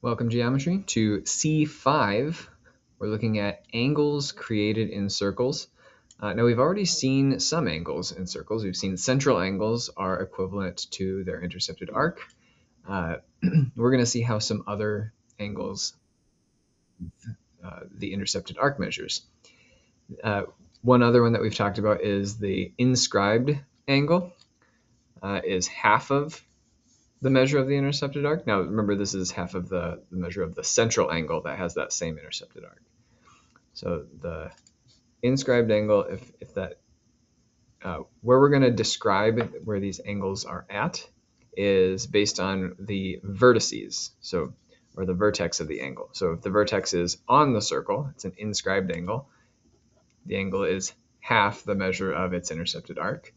Welcome, geometry, to C5. We're looking at angles created in circles. Now, we've already seen some angles in circles. We've seen central angles are equivalent to their intercepted arc. We're going to see how some other angles the intercepted arc measures. One other one that we've talked about is the inscribed angle is half of the measure of the intercepted arc. Now, remember, this is half of the measure of the central angle that has that same intercepted arc. So the inscribed angle, if that, where we're going to describe where these angles are at is based on the vertices, so, or the vertex of the angle. So if the vertex is on the circle, it's an inscribed angle. The angle is half the measure of its intercepted arc.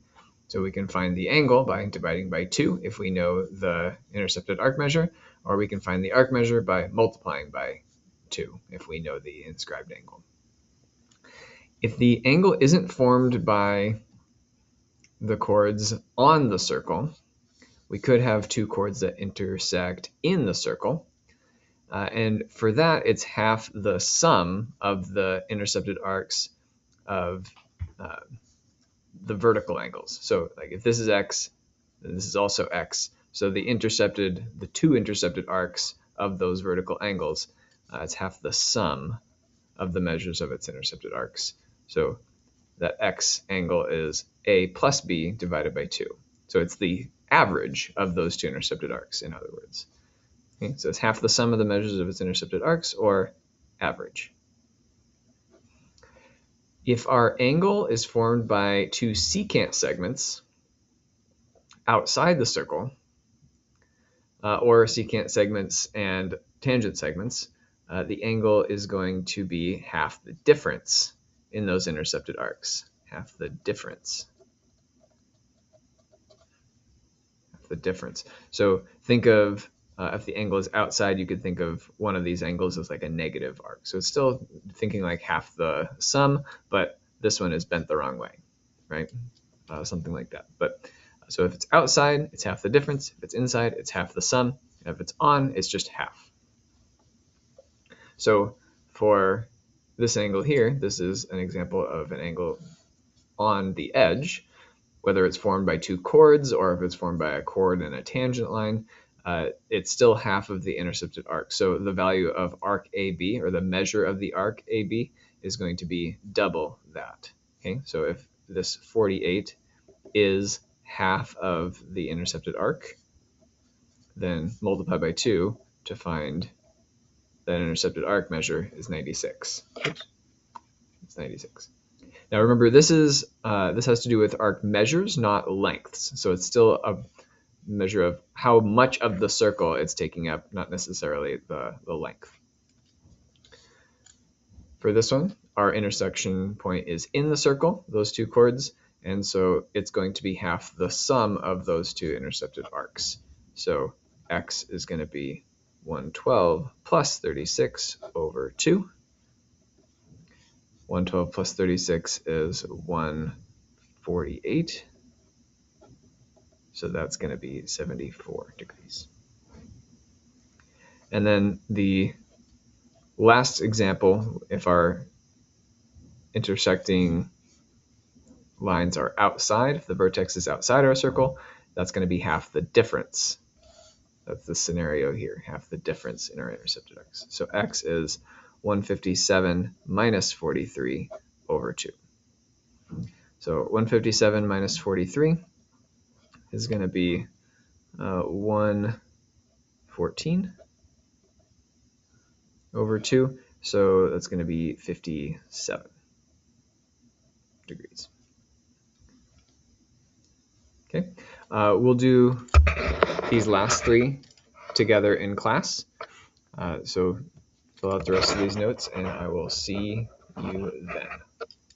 So we can find the angle by dividing by 2 if we know the intercepted arc measure, or we can find the arc measure by multiplying by 2 if we know the inscribed angle. If the angle isn't formed by the chords on the circle, we could have two chords that intersect in the circle. And for that, it's half the sum of the intercepted arcs of the vertical angles. So like if this is x, then this is also x. So the two intercepted arcs of those vertical angles, it's half the sum of the measures of its intercepted arcs. So that x angle is a plus b divided by 2. So it's the average of those two intercepted arcs, in other words. Okay, so it's half the sum of the measures of its intercepted arcs, or average. If our angle is formed by two secant segments outside the circle, or secant segments and tangent segments, the angle is going to be half the difference in those intercepted arcs. Half the difference. Half the difference. So think of, if the angle is outside, you could think of one of these angles as like a negative arc. So it's still thinking like half the sum, but this one is bent the wrong way, right? Something like that. But so if it's outside, it's half the difference. If it's inside, it's half the sum. And if it's on, it's just half. So for this angle here, this is an example of an angle on the edge, whether it's formed by two chords or if it's formed by a chord and a tangent line, it's still half of the intercepted arc. So the value of arc AB, or the measure of the arc AB, is going to be double that. Okay, so if this 48 is half of the intercepted arc, then multiply by 2 to find that intercepted arc measure is 96. Oops. It's 96. Now remember, this has to do with arc measures, not lengths. So it's still a measure of how much of the circle it's taking up, not necessarily the length. For this one, our intersection point is in the circle, those two chords, and so it's going to be half the sum of those two intercepted arcs. So x is going to be 112 plus 36 over 2. 112 plus 36 is 148. So that's going to be 74 degrees. And then the last example, if our intersecting lines are outside, if the vertex is outside our circle, that's going to be half the difference. That's the scenario here, half the difference in our intercepted arcs. So x is 157 minus 43 over 2. So 157 minus 43 is going to be 114 over 2. So that's going to be 57 degrees. Okay, we'll do these last three together in class. So fill out the rest of these notes, and I will see you then.